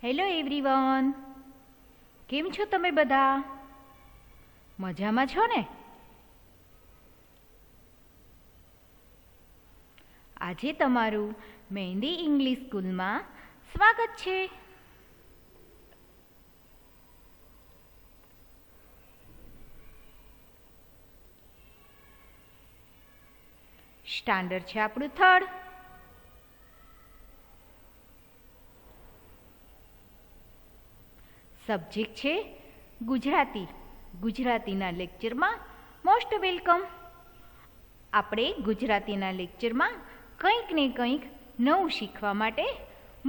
Hello everyone, કેમ છો તમે બધા? મજામાં છો ને? આજે તમારું મહેંદી ઇંગ્લિશ સ્કૂલમાં સ્વાગત છે. સ્ટાન્ડર્ડ છે આપણું 3rd. સબ્જેક્ટ છે ગુજરાતી. ગુજરાતીના લેક્ચરમાં મોસ્ટ વેલકમ. આપણે ગુજરાતીના લેક્ચરમાં કંઈક ને કંઈક નવું શીખવા માટે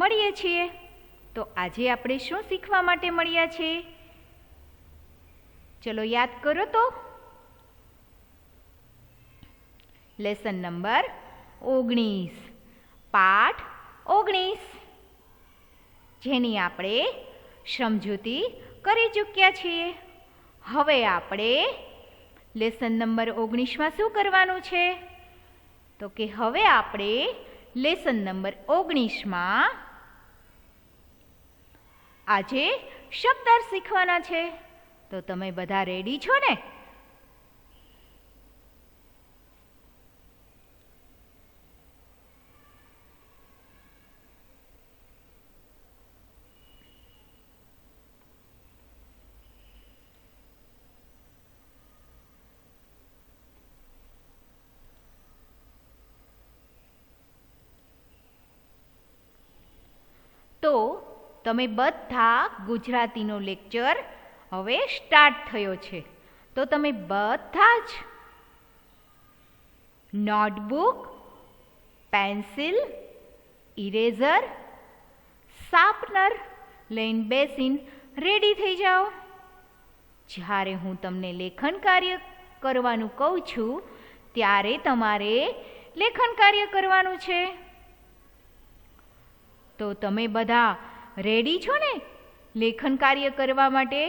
મળીએ છીએ. તો આજે આપણે શું શીખવા માટે મળ્યા છે? ચલો યાદ કરો તો. લેસન નંબર 19, પાઠ 19, જેની આપણે સમજૂતી કરી ચૂક્યા છીએ. હવે આપણે લેસન નંબર 19માં શું કરવાનું છે? તો કે હવે આપણે લેસન નંબર 19માં આજે શબ્દાર્થ શીખવાના છે. તો તમે બધા રેડી છો ને? તો તમે બધા ગુજરાતીનો લેક્ચર હવે સ્ટાર્ટ થયો છે. તો તમે બધા જ નોટબુક, પેન્સિલ, ઇરેઝર, શાર્પનર લઈને બેસીને રેડી થઈ જાઓ. જ્યારે હું તમને લેખન કાર્ય કરવાનું કહું છું ત્યારે તમારે લેખન કાર્ય કરવાનું છે. તો તમે બધા રેડી છો ને લેખન કાર્ય કરવા માટે?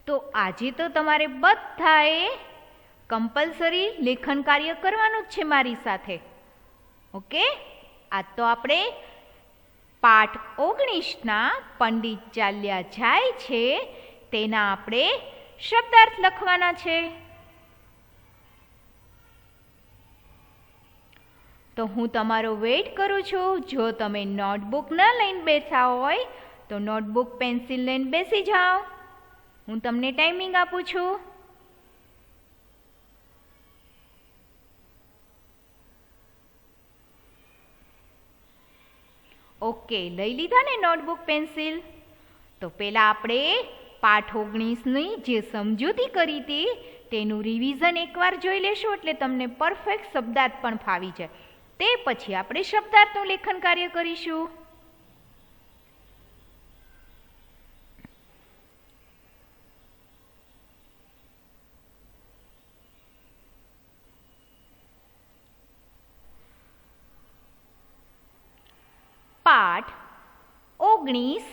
તો આજે તો તમારે બધાએ કમ્પલસરી લેખન કાર્ય કરવાનું જ છે મારી સાથે. ઓકે? આજ તો આપણે પાઠ 19ના પંડિત ચાલ્યા જાય છે તેના આપણે શબ્દાર્થ લખવાના છે. તો હું તમારો વેઇટ કરું છું. જો તમે નોટબુક ન લઈને બેઠા હોય તો નોટબુક, પેન્સિલ લઈને બેસી જાઓ. હું તમને ટાઈમિંગ આપું છું. ઓકે, લઈ લીધા ને નોટબુક, પેન્સિલ? તો પહેલાં આપણે પાઠ 19ની જે સમજૂતી કરી હતી તેનું રિવિઝન એકવાર જોઈ લેશું એટલે તમને પરફેક્ટ શબ્દાર્થ પણ ફાવી જાય. તે પછી આપણે શબ્દાર્થનું લેખન કાર્ય કરીશું. પાઠ 19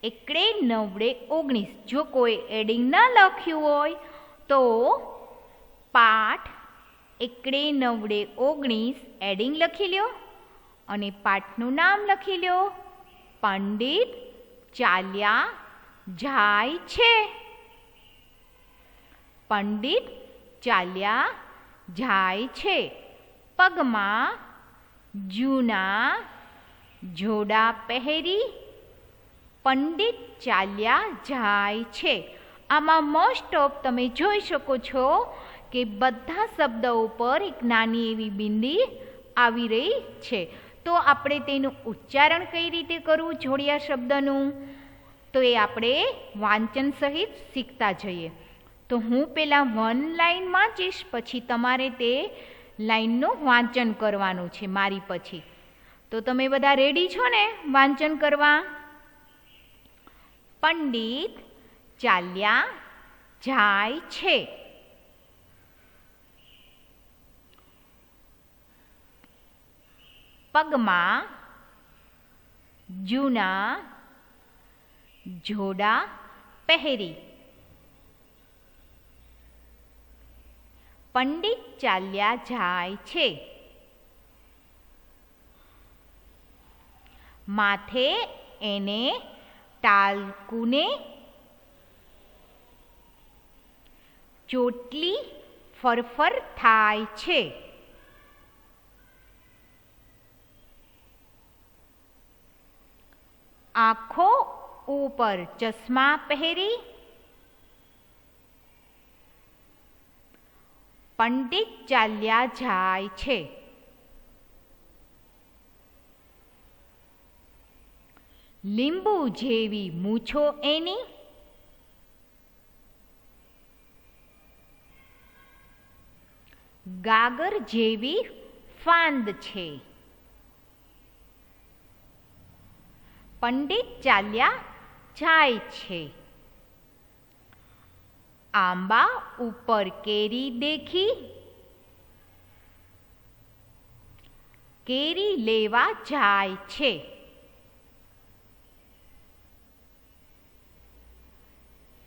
એકડે નવડે 19. જો કોઈ એડિંગ ના લખ્યું હોય તો પાઠ એકડે નવડે 19 એડિંગ લખી લ્યો અને પાઠનું નામ લખી લ્યો. પંડિત ચાલ્યા જાય છે. પંડિત ચાલ્યા જાય છે. પગમાં જૂના જોડા પહેરી પંડિત ચાલ્યા જાય છે. આમાં મોસ્ટ ઓફ તમે જોઈ શકો છો કે બધા શબ્દો ઉપર એક નાની એવી બિંદી આવી રહી છે. તો આપણે તેનું ઉચ્ચારણ કઈ રીતે કરવું જોડિયા શબ્દનું, તો એ આપણે વાંચન સહિત શીખતા જઈએ. તો હું પહેલાં 1 લાઈન વાંચીશ, પછી તમારે તે લાઈનનું વાંચન કરવાનું છે મારી પછી. તો તમે બધા રેડી છો ને વાંચન કરવા? પંડિત ચાલ્યા જાય છે. પગમાં જૂના જોડા પહેરી પંડિત ચાલ્યા જાય છે. માથે એને ટાલકુને ચોટલી ફરફર થાય છે. આંખો ઉપર ચશ્મા પહેરી પંડિત ચાલ્યા જાય છે. લીંબુ જેવી મૂછો એની ગાગર જેવી ફાંદ છે. પંડિત ચાલ્યા જાય છે. આંબા ઉપર કેરી દેખી કેરી લેવા જાય છે.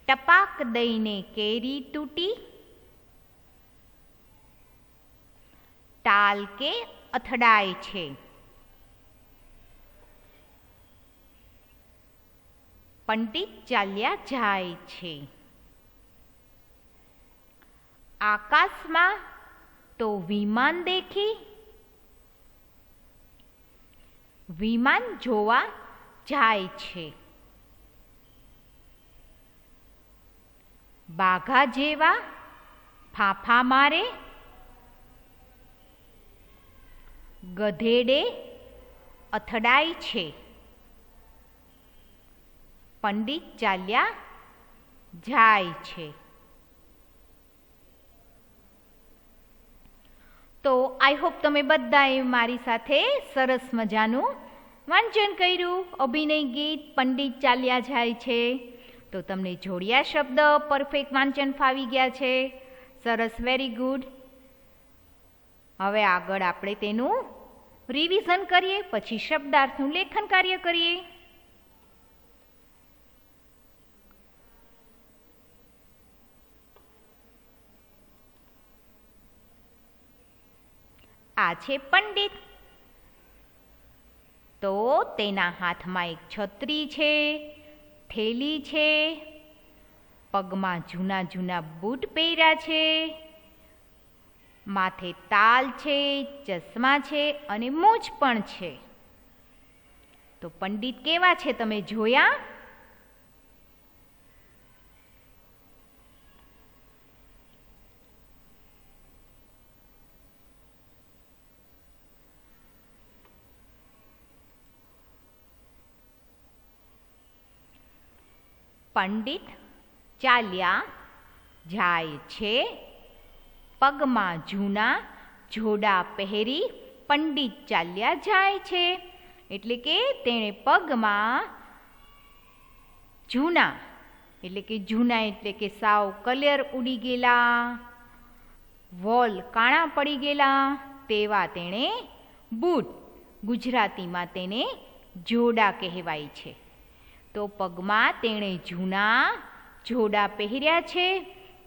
ટપાક દઈને કેરી તૂટી ટાલ કે અથડાય છે. પંડિત ચાલ્યા જાય છે. આકાશમાં તો વિમાન દેખી વિમાન જોવા જાય છે. બાઘા જેવા ફાંફા મારે ગધેડે અથડાય છે. પંડિત ચાલ્યા જાય છે. તો આઈ હોપ તમે બધાએ મારી સાથે સરસ મજાનું વાંચન કર્યું. અભિનય ગીત પંડિત ચાલ્યા જાય છે. તો તમને જોડિયા શબ્દ પરફેક્ટ વાંચન ફાવી ગયા છે. સરસ, વેરી ગુડ. હવે આગળ આપણે તેનું રિવિઝન કરીએ, પછી શબ્દાર્થનું લેખન કાર્ય કરીએ. આ છે પંડિત. તો તેના હાથમાં એક છત્રી છે, થેલી છે, પગમાં જૂના જૂના બૂટ પહેર્યા છે, માથે તાલ છે, ચશ્મા છે અને મૂછ પણ છે. તો પંડિત કેવા છે તમે જોયા? પંડિત ચાલ્યા જાય છે. પગમાં જૂના જોડા પહેરી પંડિત ચાલ્યા જાય છે. એટલે કે તેણે પગમાં જૂના એટલે કે સાવ કલર ઉડી ગયેલા, વોલ કાણા પડી ગયેલા તેવા તેણે બૂટ, ગુજરાતીમાં તેને જોડા કહેવાય છે. તો પગમાં તેણે જૂના જોડા પહેર્યા છે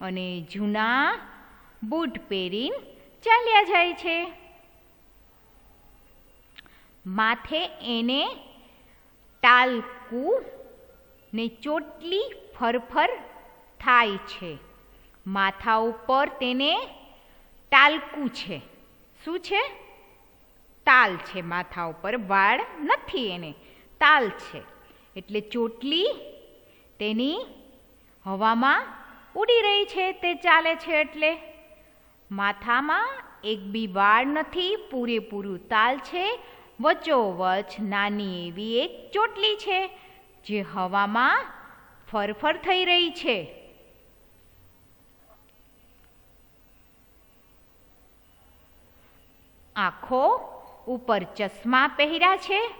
અને જૂના બૂટ પહેરીને ચાલ્યા જાય છે. માથે એને ટાલકું ને ચોટલી ફરફર થાય છે. માથા ઉપર તેને ટાલકું છે. શું છે? તાલ છે. માથા ઉપર વાળ નથી, એને તાલ છે. એટલે ચોટલી તેની હવામાં ઉડી રહી છે, તે ચાલે છે એટલે. માથામાં એક બી વાળ નથી, પૂરેપૂરું તાલ છે. વચ્ચોવચ નાની એવી એક ચોટલી છે જે હવામાં ફરફર થઈ રહી છે. આંખો ઉપર ચશ્મા પહેર્યા છે.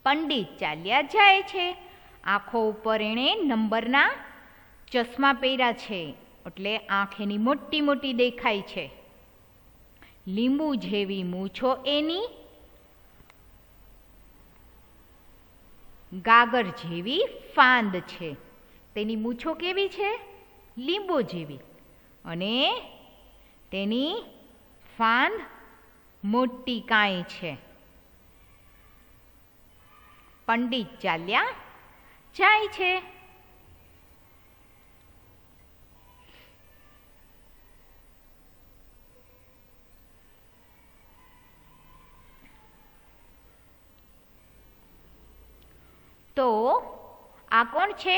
પંડિત ચાલ્યા જાય છે. આંખો ઉપર એણે નંબરના ચશ્મા પહેર્યા છે એટલે આંખ એની મોટી મોટી દેખાય છે. લીંબુ જેવી મૂછો એની, ગાગર જેવી ફાંદ છે. તેની મૂછો કેવી છે? લીંબુ જેવી. અને તેની ફાંદ મોટી કાંઈ છે. પંડિત ચાલ્યા જાય છે. તો આ કોણ છે?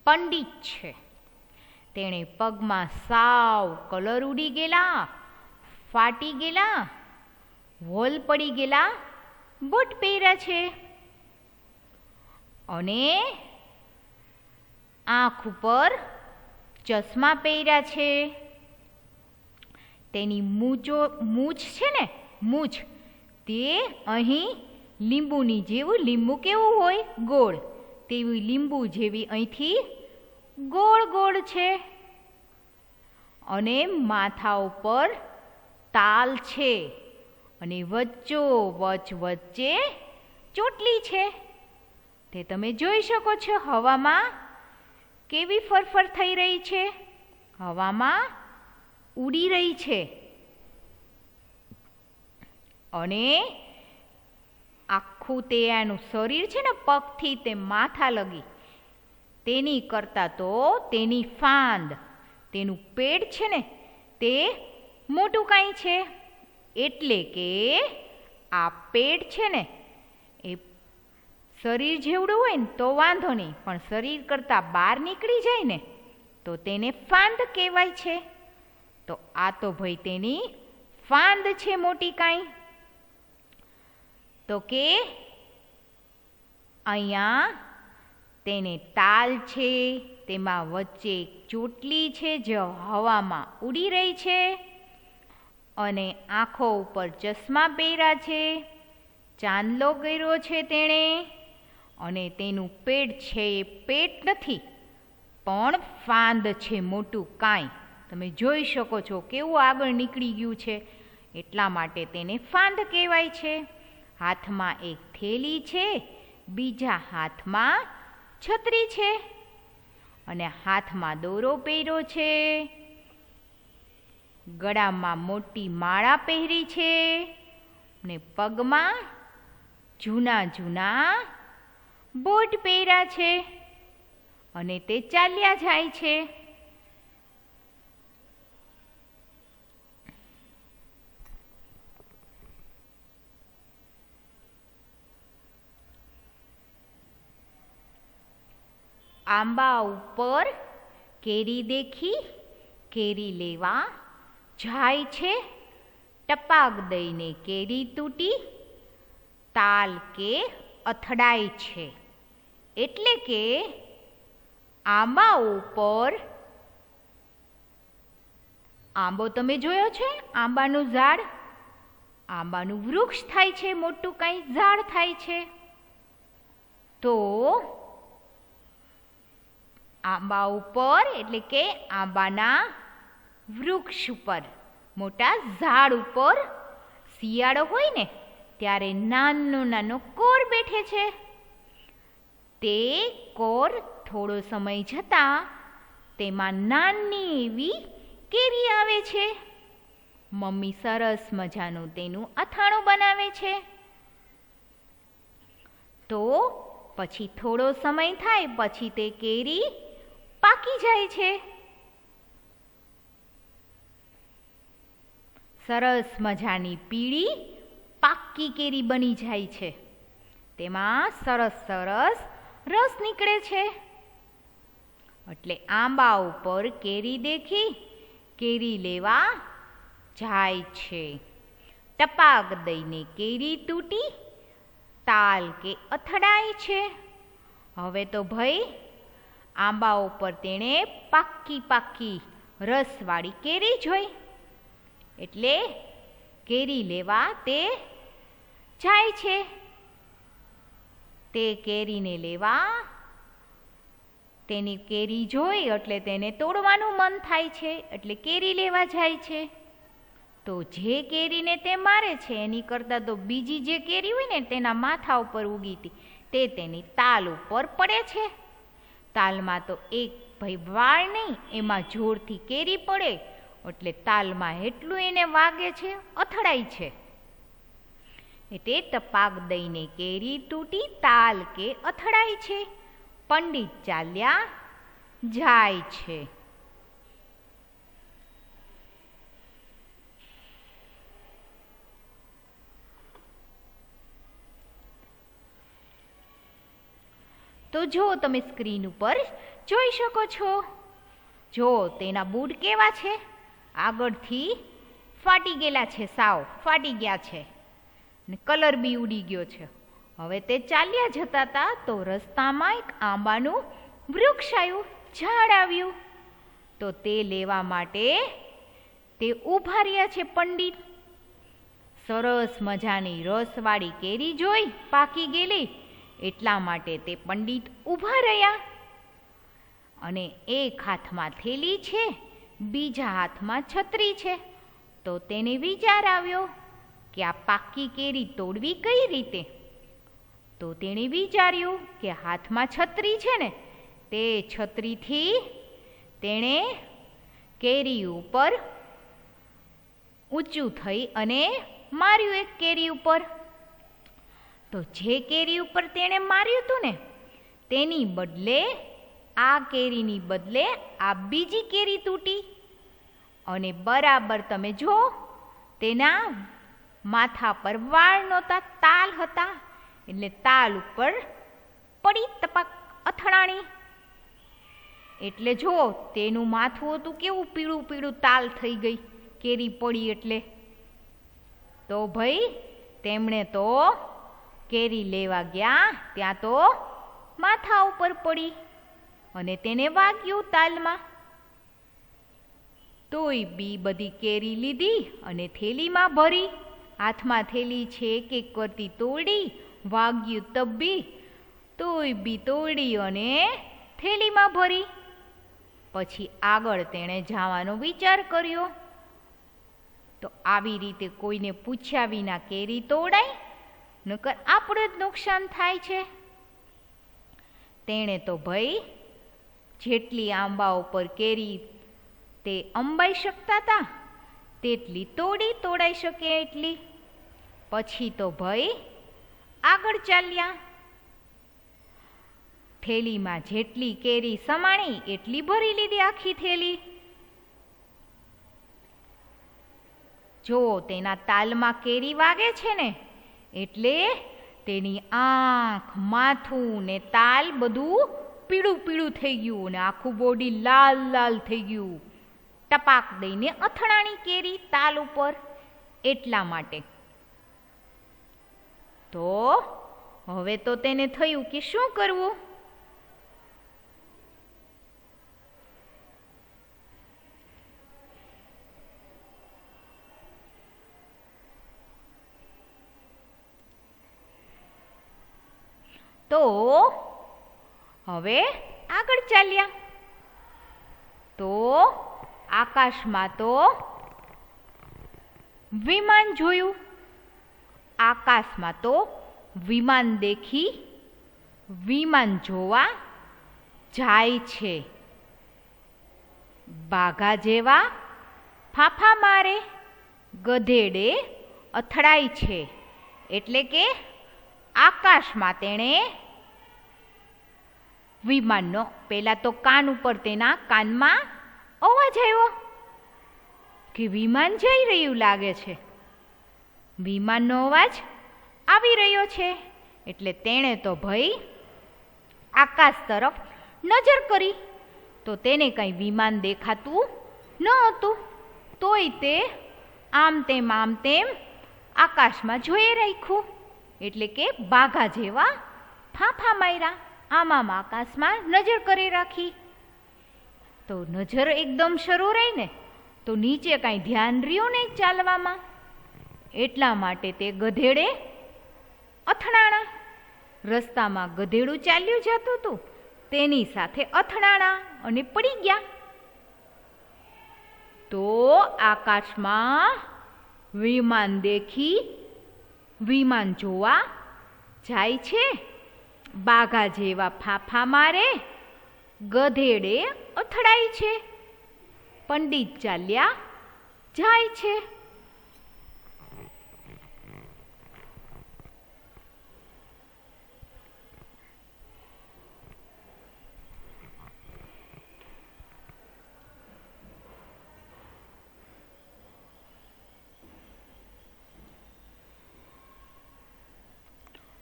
પંડિત છે. તેણે પગમાં સાવ કલર ઉડી ગયેલા, ફાટી ગયેલા, હોલ પડી ગયેલા બૂટ પહેર્યા છે અને આંખ ઉપર ચશ્મા પહેર્યા છે. તેની મૂછ છે ને, મૂછ તે અહીં લીંબુની જેવું, લીંબુ કેવું હોય? ગોળ. તેવી લીંબુ જેવી અહીંથી ગોળ ગોળ છે અને માથા ઉપર તાલ છે અને વચ્ચે ચોટલી છે. તે તમે જોઈ શકો છો. હવામાં કેવી ફરફર થઈ રહી છે, હવામાં ઉડી રહી છે અને આખું તે એનું શરીર છે ને, પગથી તે માથા લગી, તેની કરતાં તો તેની ફાંદ, તેનું પેટ છે ને તે મોટું કાંઈ છે. એટલે કે આ પેટ છે ને એ શરીર જેવડું હોય ને તો વાંધો નહીં, પણ શરીર કરતાં બહાર નીકળી જાય ને તો તેને ફાંદ કહેવાય છે. તો આ તો ભાઈ તેની ફાંદ છે મોટી કાંઈ. તો કે અહીંયા તેને તાલ છે, તેમાં વચ્ચે ચોટલી છે જે હવામાં ઉડી રહી છે અને આંખો ઉપર ચશ્મા પહેર્યા છે, ચાંદલો કર્યો છે તેણે અને તેનું પેટ છે એ પેટ નથી પણ ફાંદ છે મોટું કાંઈ. તમે જોઈ શકો છો કેવું આગળ નીકળી ગયું છે, એટલા માટે તેને ફાંદ કહેવાય છે. હાથમાં એક થેલી છે, બીજા હાથમાં છત્રી છે અને હાથમાં દોરો પહેર્યો છે, ગળામાં મોટી માળા પહેરી છે અને પગમાં જૂના જૂના બૂટ પહેર્યા છે અને તે ચાલ્યા જાય છે. આંબા ઉપર કેરી દેખી, કેરી લેવા જાય છે, ટપાક દઈને કેરી તૂટી, તાલ કે અથડાય છે. એટલે કે આંબા ઉપર, આંબો તમે જોયો છે? આંબાનું ઝાડ, આંબાનું વૃક્ષ થાય છે, મોટું કાંઈ ઝાડ થાય છે. તો આંબા ઉપર એટલે કે આંબાના વૃક્ષ ઉપર, મોટા ઝાડ ઉપર શિયાળો હોય ને ત્યારે નાનો નાનો કોર બેઠે છે. તે કોર થોડો સમય જતાં તેમાં નાની એવી કેરી આવે છે. મમ્મી સરસ મજાનું તેનું અથાણું બનાવે છે. તો પછી થોડો સમય થાય પછી તે કેરી પાકી જાય છે. સરસ મજાની પીળી પાકી કેરી બની જાય છે. તેમાં સરસ સરસ રસ નીકળે છે. એટલે આંબા ઉપર કેરી દેખી, કેરી લેવા જાય છે, ટપાક દઈને કેરી તૂટી, તાલ કે અથડાય છે. હવે તો ભાઈ આંબા ઉપર તેણે પાકી પાકી રસવાળી કેરી જોઈ, એટલે કેરી લેવા તે જાય છે. તે કેરીને લેવા, તેની કેરી જોઈ એટલે તેને તોડવાનું મન થાય છે, એટલે કેરી લેવા જાય છે. તો જે કેરીને તે મારે છે એની કરતાં તો બીજી જે કેરી હોય ને તેના માથા ઉપર ઉગી હતી તે તેની તાલ ઉપર પડે છે. તાલમાં તો એક ભાઈ વાળ નહીં, એમાં જોરથી કેરી પડે એટલે તાલમાં એટલું એને વાગે છે, અથડાય છે. એટલે ટપાક દઈને કેરી તૂટી, તાલ કે અથડાય છે. પંડિત ચાલ્યા જાય છે. તો જો તમે સ્ક્રીન ઉપર જોઈ શકો છો, જો તેના બૂટ કેવા છે, આગળથી ફાટી ગયેલા છે, સાવ ફાટી ગયા છે ને કલર બી ઉડી ગયો છે. હવે તે ચાલ્યા જતા હતા તો રસ્તામાં એક આંબાનું વૃક્ષ આવ્યું, ઝાડ આવ્યું. તો તે લેવા માટે તે ઊભા રહ્યા છે પંડિત. સરસ મજાની રસવાળી કેરી જોઈ પાકી ગયેલી, એટલા માટે તે પંડિત ઊભા રહ્યા. અને એક હાથમાં થેલી છે, બીજા હાથમાં છત્રી છે. તો તેને વિચાર આવ્યો કે આ પાકી કેરી તોડવી કઈ રીતે. તો તેણે વિચાર્યું કે હાથમાં છત્રી છે ને, તે છત્રીથી તેણે કેરી ઉપર ઊંચું થઈ અને માર્યું એક કેરી ઉપર. તો જે કેરી ઉપર તેણે માર્યું હતું ને, તેની બદલે આ કેરીની બદલે આ બીજી કેરી તૂટી. અને બરાબર તમે જો, તેના માથા પર વાળ નહોતા, તાલ હતા, એટલે તાલ ઉપર પડી, ટપક અથડાણી. એટલે જો તેનું માથું હતું કેવું પીળું પીળું, તાલ થઈ ગઈ કેરી પડી એટલે. તો ભાઈ તેમણે તો કેરી લેવા ગયા, ત્યાં તો માથા ઉપર પડી અને તેને વાગ્યું તાલમાં. તોય બી બધી કેરી લીધી અને થેલીમાં ભરી. હાથમાં થેલી છે એક એક કરતી તોડી, વાગ્યું તબ્બી, તોય બી તોડી અને થેલીમાં ભરી. પછી આગળ તેણે જવાનો વિચાર કર્યો. તો આવી રીતે કોઈને પૂછ્યા વિના કેરી તોડાય, નકર આપણું જ નુકસાન થાય છે. તેણે તો ભાઈ જેટલી આંબા ઉપર કેરી તે અંબાઈ શકતા હતા તેટલી તોડાઈ શકે એટલી. પછી તો ભાઈ આગળ ચાલ્યા. થેલીમાં જેટલી કેરી સમાણી એટલી ભરી લીધી આખી થેલી. જો તેના તાલમાં કેરી વાગે છે ને, એટલે તેની આંખ, માથું ને તાલ બધું પીળું પીળું થઈ ગયું અને આખું બોડી લાલ લાલ થઈ ગયું. ટપાક દઈને અથડાણી કેરી તાલ ઉપર. એટલા માટે તો હવે તો તેને થયું કે શું કરવું. તો હવે આગળ ચાલ્યા. તો આકાશમાં તો વિમાન જોયું. આકાશમાં તો વિમાન દેખી, વિમાન જોવા જાય છે. બાઘા જેવા ફાફા મારે, ગધેડે અથડાય છે. એટલે કે આકાશમાં તેણે વિમાનનો પેલા તો કાન ઉપર તેના કાનમાં અવાજ આવ્યો કે વિમાન જઈ રહ્યું લાગે છે. વિમાનનો અવાજ આવી રહ્યો છે એટલે તેણે તો ભાઈ આકાશ તરફ નજર કરી. તો તેને કંઈ વિમાન દેખાતું ન હતું. તોય તે આમ તેમ આકાશમાં જોઈ રાખ્યું. એટલે કે બાઘા જેવા ફાંફા માર્યા, આમ આકાશમાં નજર કરી રાખી. તો નજર એકદમ શરૂ રહી ને, તો નીચે કાંઈ ધ્યાન રહ્યું નહીં ચાલવામાં. એટલા માટે તે ગધેડે અથડાણા. રસ્તામાં ગધેડું ચાલ્યું જતું હતું, તેની સાથે અથડાણા અને પડી ગયા. તો આકાશમાં વિમાન દેખી, વિમાન જોવા જાય છે. બાઘા જેવા ફાફા મારે, ગધેડે અથડાય છે. પંડિત ચાલ્યા જાય છે.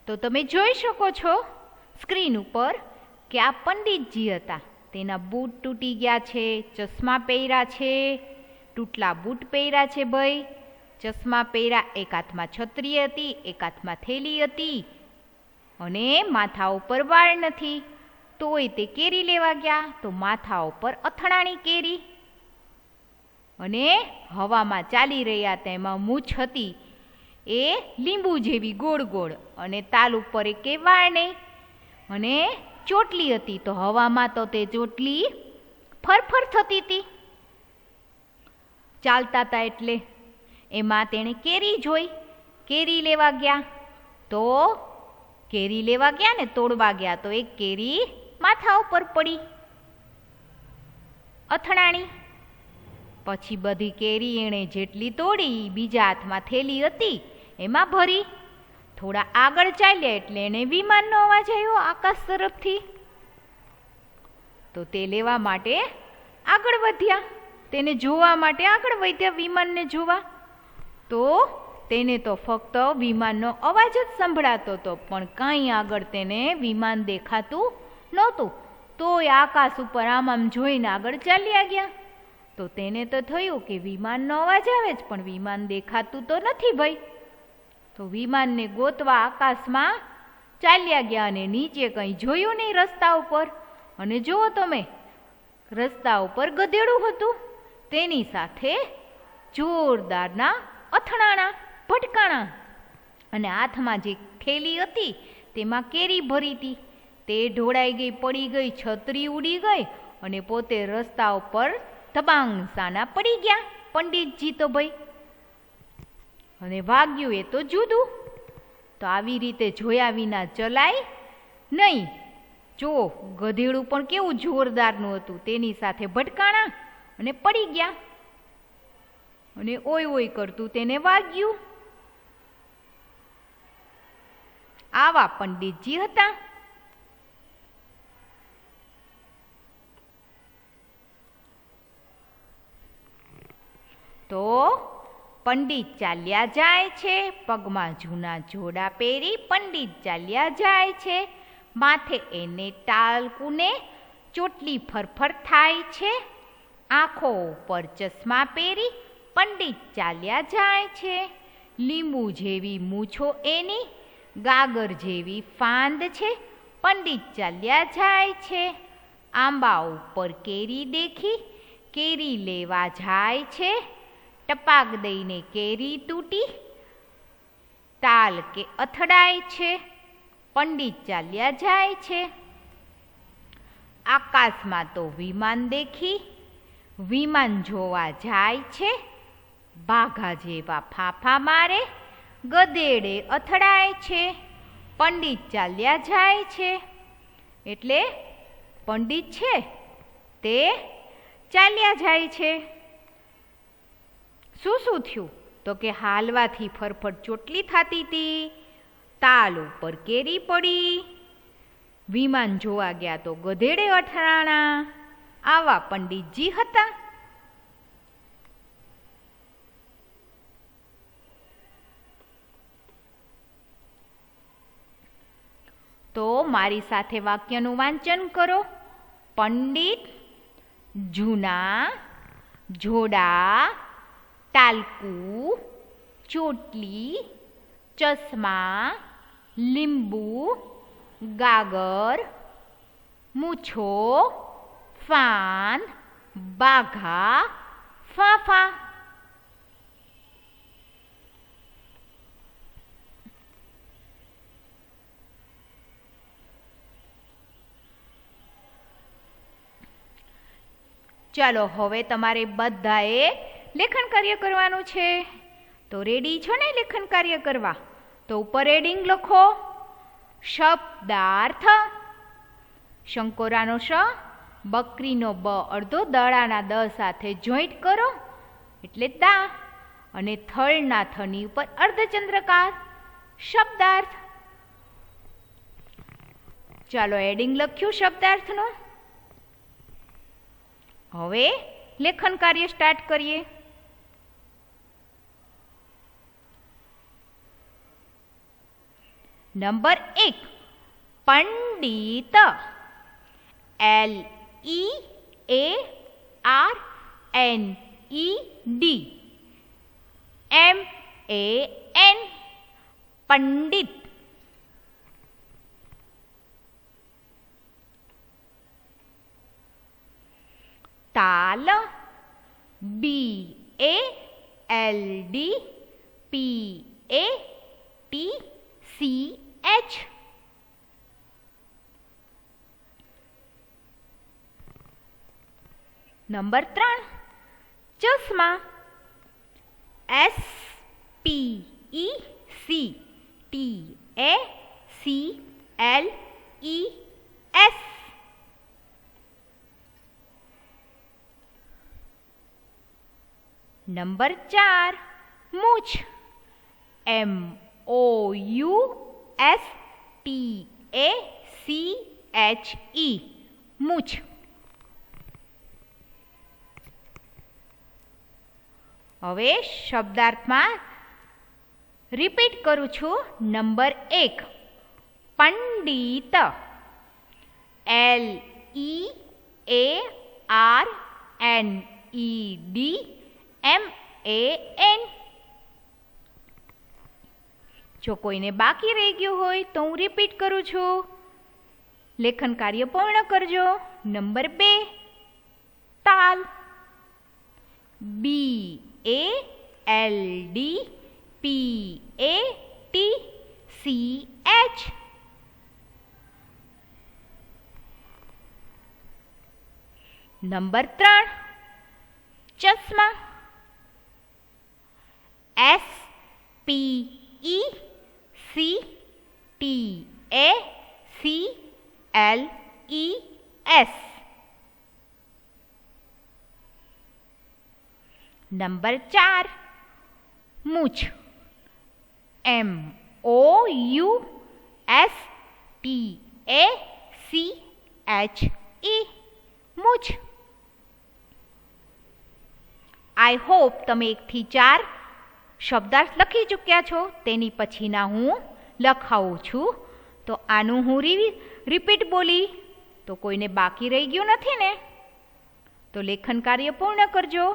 તો તમે જોઈ શકો છો સ્ક્રીન ઉપર કે આ પંડિતજી હતા. તેના બૂટ તૂટી ગયા છે, ચશ્મા પહેર્યા છે, તૂટલા બૂટ પહેર્યા છે ભાઈ, ચશ્મા પહેર્યા, એક હાથમાં છત્રી હતી, એક હાથમાં થેલી હતી અને માથા ઉપર વાળ નથી. તોય તે કેરી લેવા ગયા તો માથા ઉપર અથડાણી કેરી અને હવામાં ચાલી રહ્યા તેમાં મૂછ હતી એ લીંબુ જેવી ગોળ ગોળ અને તાલ ઉપર એકે વાળ નહીં અને ચોટલી હતી તો હવામાં તો તે ચોટલી ફરફર થતી હતી. ચાલતા હતા એટલે એમાં તેણે કેરી જોઈ, કેરી લેવા ગયા તો કેરી લેવા ગયા ને તોડવા ગયા તો એક કેરી માથા ઉપર પડી અથડાણી. પછી બધી કેરી એણે જેટલી તોડી બીજા હાથમાં થેલી હતી એમાં ભરી. થોડા આગળ ચાલ્યા એટલે એને વિમાનનો અવાજ આવ્યો આકાશ તરફથી. તો તે લેવા માટે આગળ વધ્યા, તેને જોવા માટે આગળ વધ્યા વિમાનને જોવા. તો તેને તો ફક્ત વિમાનનો અવાજ જ સંભળાતો હતો પણ કાંઈ આગળ તેને વિમાન દેખાતું નહોતું. તોય આકાશ ઉપર આમ જોઈને આગળ ચાલ્યા ગયા. તો તેને તો થયું કે વિમાનનો અવાજ આવે જ પણ વિમાન દેખાતું તો નથી ભાઈ. તો વિમાનને ગોતવા આકાશમાં ચાલ્યા ગયા અને નીચે કંઈ જોયું નહીં રસ્તા ઉપર. અને જુઓ તમે રસ્તા ઉપર ગધેડું હતું, તેની સાથે જોરદારના અથડાણા ભટકાણા અને હાથમાં જે થેલી હતી તેમાં કેરી ભરી હતી તે ઢોળાઈ ગઈ, પડી ગઈ, છત્રી ઉડી ગઈ અને પોતે રસ્તા ઉપર ધબાંગ સાના પડી ગયા પંડિતજી તો ભાઈ. અને વાગ્યું એ તો જુદું. તો આવી રીતે જોયા વિના ચલાય નહીં. જો ગધેડું પણ કેવું જોરદારનું હતું, તેની સાથે ભટકાણા અને પડી ગયા અને ઓય ઓય કરતું તેને વાગ્યું. આવા પંડિતજી હતા. તો પંડિત ચાલ્યા જાય છે, પગમાં જૂના જોડા પહેરી પંડિત ચાલ્યા જાય છે, માથે એને ટાલકુને ચોટલી ફરફર થાય છે, આંખો ઉપર ચશ્મા પહેરી પંડિત ચાલ્યા જાય છે, લીંબુ જેવી મૂછો એની, ગાગર જેવી ફાંદ છે, પંડિત ચાલ્યા જાય છે, આંબા ઉપર કેરી દેખી કેરી લેવા જાય છે, ટપાક દઈને કેરી તૂટી તાલ કે અથડાય છે, પંડિત ચાલ્યા જાય છે. આકાશમાં તો વિમાન દેખી વિમાન જોવા જાય છે, બાઘા જેવા ફાંફા મારે ગધેડે અથડાય છે, પંડિત ચાલ્યા જાય છે. એટલે પંડિત છે તે ચાલ્યા જાય છે. શું શું થયું? તો કે હાલવાથી ફરફર ચોટલી થતી હતી, તાલ ઉપર કેરી પડી, વિમાન જોવા ગયા તો ગધેડે અથડાણા. આવા પંડિતજી હતા. તો મારી સાથે વાક્યનું વાંચન કરો. પંડિત જૂના જોડા, ટાલકું, ચોટલી, ચશ્મા, લીંબુ, ગાગર, મૂછો, ફાન, બાઘા, ફાંફા. ચાલો હવે તમારે બધાએ લેખન કાર્ય કરવાનું છે. તો રેડી છો ને લેખન કાર્ય કરવા? તો ઉપર હેડિંગ લખો શબ્દાર્થ. શંકોરાનો શ, બકરીનો બ અડધો, દડાના દ સાથે જોઈન્ટ કરો એટલે દા, અને થળના થની ઉપર અર્ધચંદ્રકાર શબ્દાર્થ. ચાલો હેડિંગ લખ્યું શબ્દાર્થનું. હવે લેખન કાર્ય સ્ટાર્ટ કરીએ. Number 1 Pandit, LEARNED, MAN, Pandit. તાલ, BALDPATCH. નંબર 3 ચશ્મા, SPECTACLES. નંબર 4 મૂછ, MOUSTACHE, મૂછ. હવે શબ્દાર્થમાં રિપીટ કરું છું. Number 1 Pandit, LEARNED, MAN. જો કોઈને બાકી રહી ગયું હોય તો હું રિપીટ કરું છું. લેખન કાર્ય પૂર્ણ કરજો. નંબર 2 તાલ, BALDPATCH. નંબર 3 ચશ્મા, SPECTACLES. નંબર 4 મૂછ, MOUSTACHE, મૂછ. આઈ હોપ તમે 1 થી 4 શબ્દાર્થ લખી ચૂક્યા છો. તેની પછીના હું લખાવું છું. તો આનું હું રિપીટ બોલી તો કોઈને બાકી રહી ગયું નથી ને? તો લેખન કાર્ય પૂર્ણ કરજો.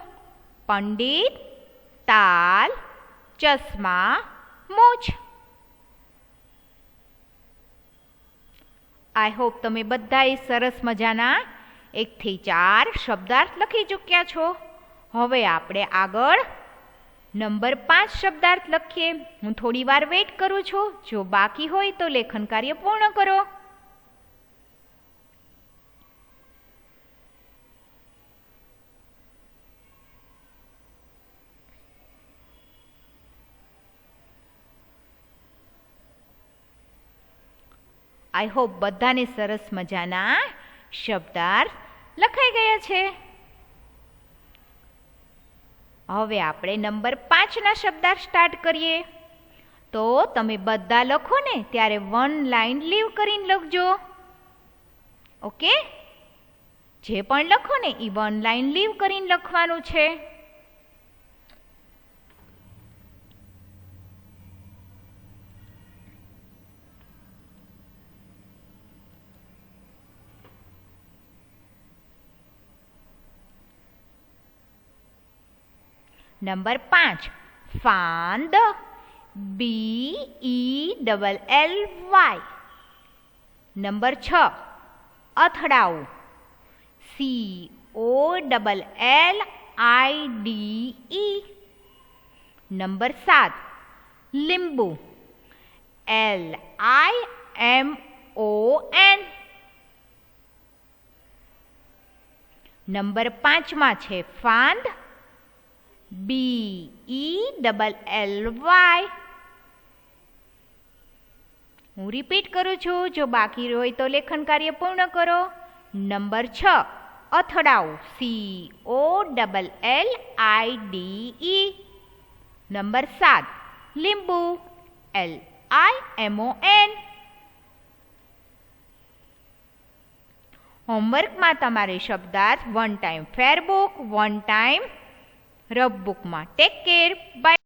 પંડિત, તાલ, ચશ્મા, મૂછ. આઈ હોપ તમે બધાએ સરસ મજાના 1 થી 4 શબ્દાર્થ લખી ચૂક્યા છો. હવે આપણે આગળ નંબર 5 શબ્દાર્થ લખીએ. હું થોડી વાર વેઇટ કરું છું. જો બાકી હોય તો લેખન કાર્ય પૂર્ણ કરો. આઈ હોપ બધાને સરસ મજાના શબ્દાર્થ લખાઈ ગયા છે. હવે આપણે નંબર 5ના શબ્દાર્થ સ્ટાર્ટ કરીએ. તો તમે બધા લખો ને ત્યારે 1 લાઈન લીવ કરીને લખજો. ઓકે? જે પણ લખો ને એ 1 લાઈન લીવ કરીને લખવાનું છે. Number 5 ફાંદ, BELLY. Number 6 અથડાવું, COLLIDE. Number 7 લીંબુ, LIMON. નંબર 5માં છે ફાંદ, BELLY. હું રિપીટ કરું છું. જો બાકી હોય તો લેખન કાર્ય પૂર્ણ કરો. Number 6 અથડાવું, COLLIDE. નંબર 7 લીંબુ, LIMON. હોમવર્કમાં તમારે શબ્દાર્થ 1 time fair book, 1 time rough બુકમાં. Take care, by.